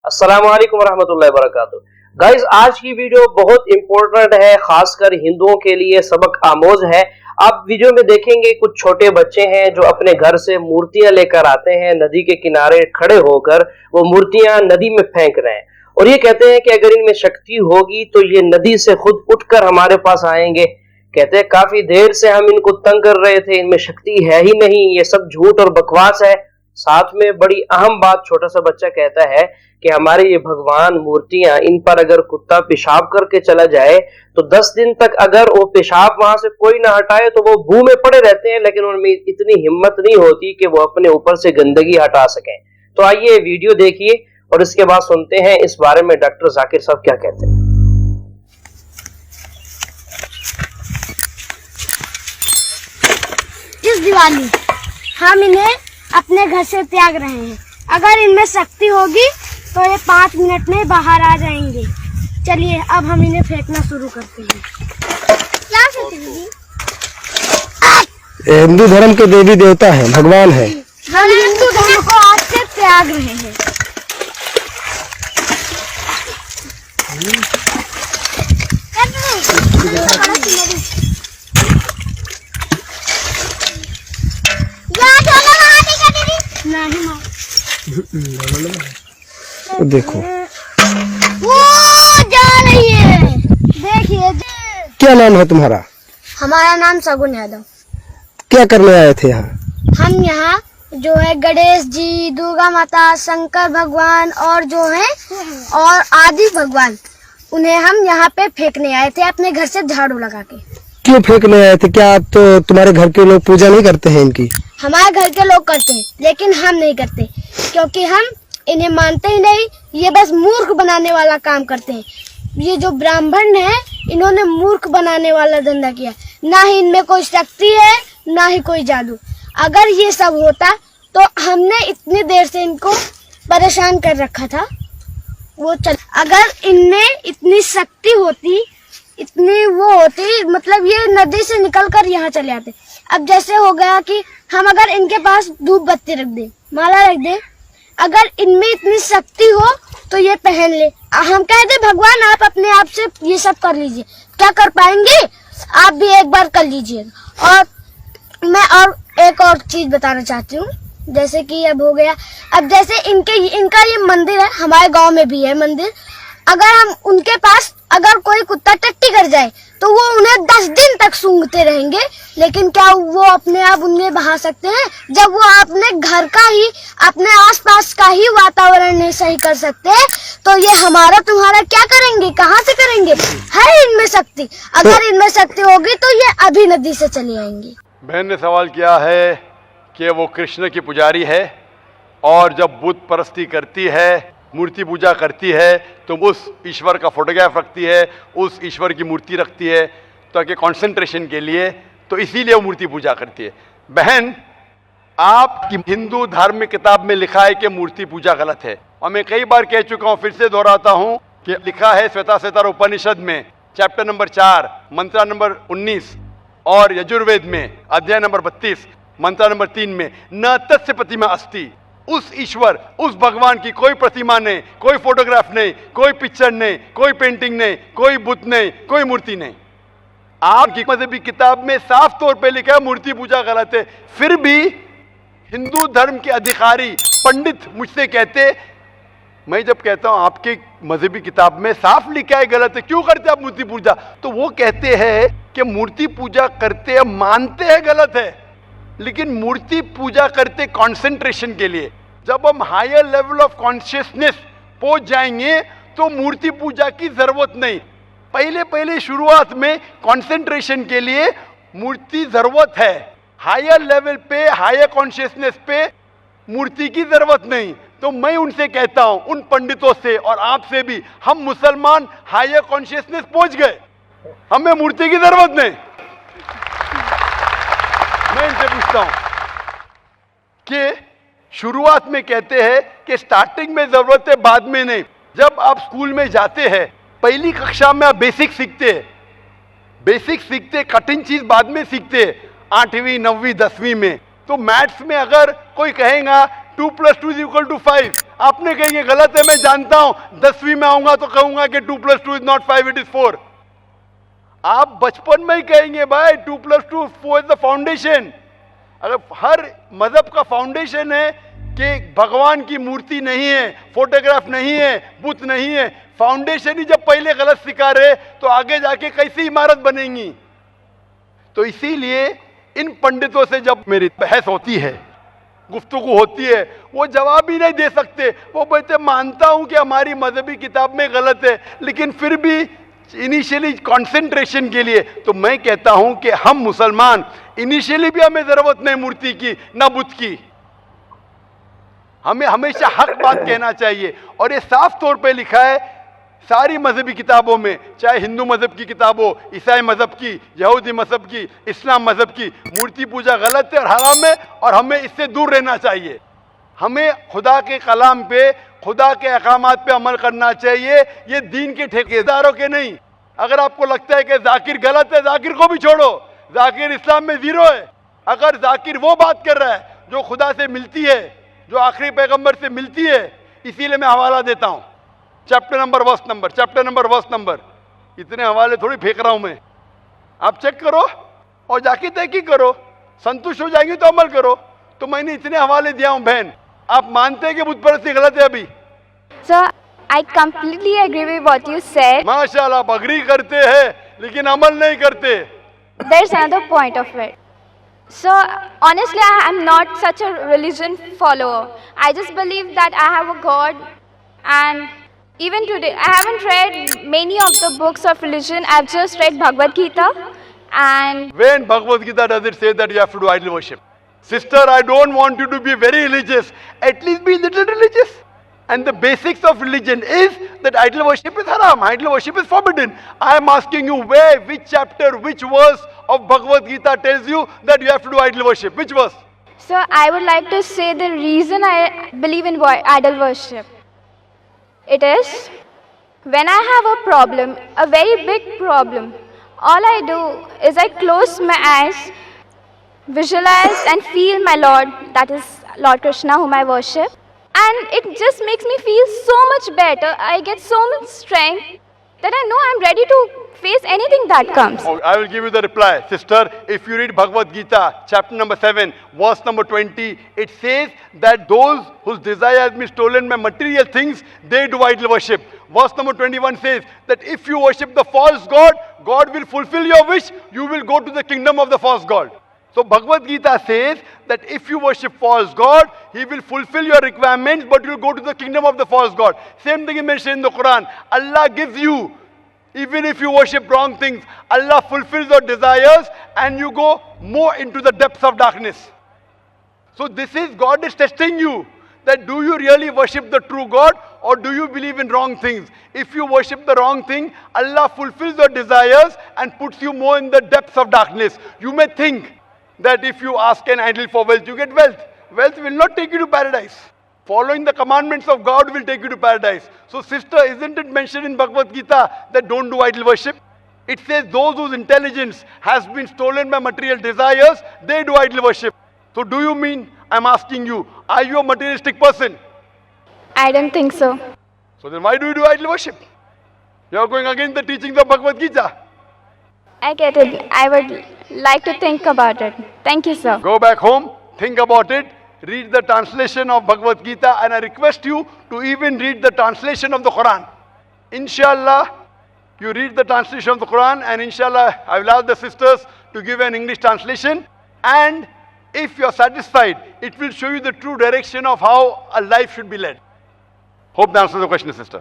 अस्सलाम वालेकुम रहमतुल्लाहि वबरकातुहू। गाइस, आज की वीडियो बहुत इंपॉर्टेंट है, खासकर हिंदुओं के लिए सबक आमोज है। आप वीडियो में देखेंगे कुछ छोटे बच्चे हैं जो अपने घर से मूर्तियां लेकर आते हैं, नदी के किनारे खड़े होकर वो मूर्तियां नदी में फेंक रहे हैं और ये कहते हैं कि अगर इनमें शक्ति होगी तो ये नदी से खुद उठकर हमारे पास आएंगे। कहते हैं काफी देर से हम इनको तंग कर रहे थे, इनमें शक्ति है ही नहीं, ये सब झूठ और बकवास है। साथ में बड़ी अहम बात छोटा सा बच्चा कहता है कि हमारे ये भगवान मूर्तियां, इन पर अगर कुत्ता पेशाब करके चला जाए तो 10 दिन तक अगर वो पेशाब वहां से कोई ना हटाए तो वो भू में पड़े रहते हैं, लेकिन उनमें इतनी हिम्मत नहीं होती कि वो अपने ऊपर से गंदगी हटा सकें। तो आइए वीडियो देखिए और इसके बाद सुनते हैं इस बारे में डॉक्टर जाकिर साहब क्या कहते हैं। इस दिवाली हम इन्हें अपने घर से त्याग रहे हैं। अगर इनमें शक्ति होगी तो ये 5 मिनट में बाहर आ जाएंगे। चलिए अब हम इन्हें फेंकना शुरू करते हैं। क्या फेंकेंगे? हिंदू धर्म के देवी देवता हैं, भगवान हैं। हम हिंदू धर्म को आज से त्याग रहे हैं। देखो वो जा रही है, देखिए। क्या नाम है तुम्हारा? हमारा नाम सगुन यादव। क्या करने आए थे यहाँ? हम यहाँ जो है गणेश जी, दुर्गा माता, शंकर भगवान और जो है और आदि भगवान, उन्हें हम यहाँ पे फेंकने आए थे अपने घर से झाड़ू लगा के। क्यों फेंकने आए थे? क्या आप तो तुम्हारे घर के लोग पूजा नहीं करते हैं इनकी? हमारे घर के लोग करते हैं लेकिन हम नहीं करते, क्योंकि हम इन्हें मानते ही नहीं। ये बस मूर्ख बनाने वाला काम करते हैं। ये जो ब्राह्मण है, इन्होंने मूर्ख बनाने वाला धंधा किया। ना ही इनमें कोई शक्ति है, ना ही कोई जादू। अगर ये सब होता तो हमने इतनी देर से इनको परेशान कर रखा था। वो चल, अगर इनमें इतनी शक्ति होती, इतनी वो होती, मतलब ये नदी से निकलकर यहाँ चले आते। अब जैसे हो गया कि हम अगर इनके पास धूप बत्ती रख दे, माला रख दे, अगर इनमें इतनी शक्ति हो तो ये पहन ले। हम कह दे भगवान आप अपने आप से ये सब कर लीजिए, क्या कर पाएंगे? आप भी एक बार कर लीजिएगा। और मैं और एक और चीज बताना चाहती हूँ, जैसे कि अब हो गया, अब जैसे इनका ये मंदिर है, हमारे गांव में भी है मंदिर। अगर हम उनके पास अगर कोई कुत्ता टट्टी कर जाए तो वो उन्हें 10 दिन तक सूंघते रहेंगे, लेकिन क्या वो अपने आप उन्हें बहा सकते हैं? जब वो अपने घर का ही, अपने आसपास का ही वातावरण नहीं सही कर सकते तो ये हमारा तुम्हारा क्या करेंगे? कहाँ से करेंगे? है इनमें शक्ति। अगर इनमें शक्ति होगी तो ये अभी नदी से चली आएंगी। बहन ने सवाल किया है कि वो कृष्ण की पुजारी है और जब बुत परस्ती करती है, मूर्ति पूजा करती है, तो उस ईश्वर का फोटोग्राफ रखती है, उस ईश्वर की मूर्ति रखती है ताकि कंसंट्रेशन के लिए, तो इसीलिए वो मूर्ति पूजा करती है। बहन, आपकी हिंदू धार्मिक किताब में लिखा है कि मूर्ति पूजा गलत है, और मैं कई बार कह चुका हूँ, फिर से दोहराता हूँ कि लिखा है श्वेताश्वेतर उपनिषद में चैप्टर नंबर 4 मंत्र नंबर 19 और यजुर्वेद में अध्याय नंबर 32 मंत्र नंबर 3 में, न तस्य प्रतिमा अस्ति। उस ईश्वर, उस भगवान की कोई प्रतिमा नहीं, कोई फोटोग्राफ नहीं, कोई पिक्चर नहीं, कोई पेंटिंग नहीं, कोई बुत नहीं, कोई मूर्ति नहीं। आपकी मजहबी किताब में साफ तौर पे लिखा है मूर्ति पूजा गलत है। फिर भी हिंदू धर्म के अधिकारी पंडित मुझसे कहते, मैं जब कहता हूं आपके मजहबी किताब में साफ लिखा है गलत है, क्यों करते आप मूर्ति पूजा? तो वो कहते हैं कि मूर्ति पूजा करते हैं, मानते हैं गलत है, लेकिन मूर्ति पूजा करते कंसंट्रेशन के लिए। जब हम हायर लेवल ऑफ कॉन्शियसनेस पहुंच जाएंगे तो मूर्ति पूजा की जरूरत नहीं। पहले शुरुआत में कंसंट्रेशन के लिए मूर्ति जरूरत है। हायर लेवल पे, हायर कॉन्शियसनेस पे मूर्ति की जरूरत नहीं। तो मैं उनसे कहता हूं, उन पंडितों से और आपसे भी, हम मुसलमान हायर कॉन्शियसनेस पहुंच गए, हमें मूर्ति की जरूरत नहीं। मैं इनसे पूछता हूं कि शुरुआत में कहते हैं कि स्टार्टिंग में जरूरत है, बाद में नहीं। जब आप स्कूल में जाते हैं, पहली कक्षा में आप बेसिक सीखते हैं, कठिन चीज बाद में सीखते हैं 8वीं 9वीं 10वीं में। तो मैथ्स में अगर कोई कहेगा 2 + 2 = 5। आपने कहेंगे गलत है, मैं जानता हूं, 10वीं में आऊंगा तो कहूंगा कि 2 + 2 = 5, इट इज 4। आप बचपन में ही कहेंगे भाई 2 + 2 4 इज द फाउंडेशन। अगर हर मजहब का फाउंडेशन है कि भगवान की मूर्ति नहीं है, फोटोग्राफ नहीं है, बुत नहीं है, फाउंडेशन ही जब पहले गलत सिखा रहे तो आगे जाके कैसी इमारत बनेंगी। तो इसीलिए इन पंडितों से जब मेरी बहस होती है, गुफ्तगू होती है, वो जवाब ही नहीं दे सकते। वो बोलते मानता हूं कि हमारी मजहबी किताब में गलत है, लेकिन फिर भी इनिशियली कंसंट्रेशन के लिए। तो मैं कहता हूं कि हम मुसलमान इनिशियली भी हमें जरूरत नहीं मूर्ति की ना बुत की। हमें हमेशा हक बात कहना चाहिए, और ये साफ तौर पे लिखा है सारी मजहबी किताबों में, चाहे हिंदू मजहब की किताब हो, ईसाई मजहब की, यहूदी मजहब की, इस्लाम मजहब की, मूर्ति पूजा गलत है और हराम है, और हमें इससे दूर रहना चाहिए। हमें खुदा के कलाम पे, खुदा के अहकामात पे अमल करना चाहिए, ये दीन के ठेकेदारों के नहीं। अगर आपको लगता है कि जाकिर गलत है, जाकिर को भी छोड़ो, जाकिर इस्लाम में 0 है। अगर जाकिर वो बात कर रहा है जो खुदा से मिलती है, जो आखिरी पैगंबर से मिलती है, इसीलिए मैं हवाला देता हूं, chapter number verse number, chapter number verse number. इतने हवाले थोड़ी फेंक रहा हूं मैं, आप चेक करो और जाके तहकीक करो, संतुष्ट हो जाएंगे तो अमल करो। तो मैंने इतने हवाले दिया हूं बहन। आप मानते हैं कि बुत परस्ती गलत है अभी? Sir, I completely agree with what you said. माशाल्लाह, आप अग्री करते हैं लेकिन अमल नहीं करते। There's another point of it. So, honestly, I am not such a religion follower. I just believe that I have a God, and even today, I haven't read many of the books of religion. I've just read Bhagavad Gita, and When Bhagavad Gita does it say that you have to do idol worship? Sister, I don't want you to be very religious. At least be little religious. And the basics of religion is that idol worship is haram. Idol worship is forbidden. I am asking you where, which chapter, which verse of Bhagavad Gita tells you that you have to do idol worship? Which verse? so I would like to say the reason I believe in idol worship. It is when I have a problem, a very big problem, all I do is I close my eyes, visualize and feel my Lord, that is Lord Krishna whom I worship, and it just makes me feel so much better. I get so much strength that I know I'm ready to face anything that comes. Oh, I will give you the reply. Sister, if you read Bhagavad Gita, chapter number 7, verse number 20, it says that those whose desire has been stolen by material things, they do idol worship. Verse number 21 says that if you worship the false god, God will fulfill your wish, you will go to the kingdom of the false god. So Bhagavad Gita says that if you worship false god, he will fulfill your requirements, but you will go to the kingdom of the false god. Same thing is mentioned in the Quran. Allah gives you, even if you worship wrong things, Allah fulfills your desires and you go more into the depths of darkness. So this is, God is testing you, that do you really worship the true God or do you believe in wrong things? If you worship the wrong thing, Allah fulfills your desires and puts you more in the depths of darkness. You may think that if you ask an idol for wealth, you get wealth. Wealth will not take you to paradise. Following the commandments of God will take you to paradise. So sister, isn't it mentioned in Bhagavad Gita that don't do idol worship? It says those whose intelligence has been stolen by material desires, they do idol worship. So do you mean, I'm asking you, are you a materialistic person? I don't think so. So then why do you do idol worship? You are going against the teachings of Bhagavad Gita. I get it. I would like to think about it. Thank you, sir. Go back home, think about it, read the translation of Bhagavad Gita, and I request you to even read the translation of the Quran. Inshallah, you read the translation of the Quran, and inshallah, I will ask the sisters to give an English translation, and if you are satisfied, it will show you the true direction of how a life should be led. Hope that answers the question, sister.